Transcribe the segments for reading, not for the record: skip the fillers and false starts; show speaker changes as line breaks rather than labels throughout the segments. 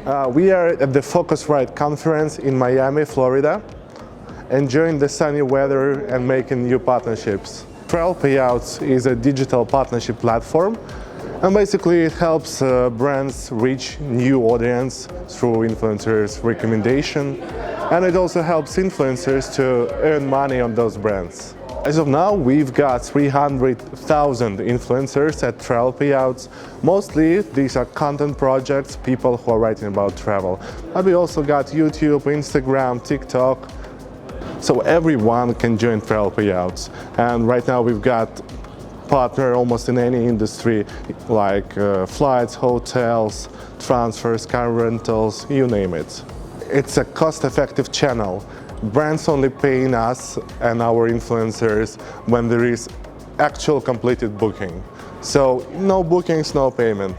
We are at the Phocuswright conference in Miami, Florida, enjoying the sunny weather and making new partnerships. Travelpayouts is a digital partnership platform, and basically it helps brands reach new audience through influencers' recommendation, and it also helps influencers to earn money on those brands. As of now, we've got 300,000 influencers at Travelpayouts. Mostly, these are content projects, people who are writing about travel. But we also got YouTube, Instagram, TikTok. So everyone can join Travelpayouts. And right now, we've got partner almost in any industry, like flights, hotels, transfers, car rentals, you name it. It's a cost-effective channel. Brands only paying us and our influencers when there is actual completed booking. So no bookings, no payment.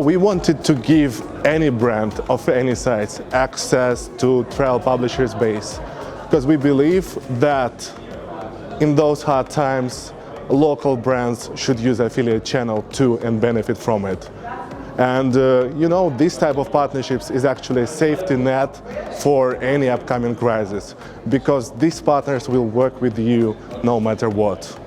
We wanted to give any brand of any size access to travel publishers base, because we believe that in those hard times, local brands should use affiliate channel too and benefit from it. And this type of partnerships is actually a safety net for any upcoming crisis, because these partners will work with you no matter what.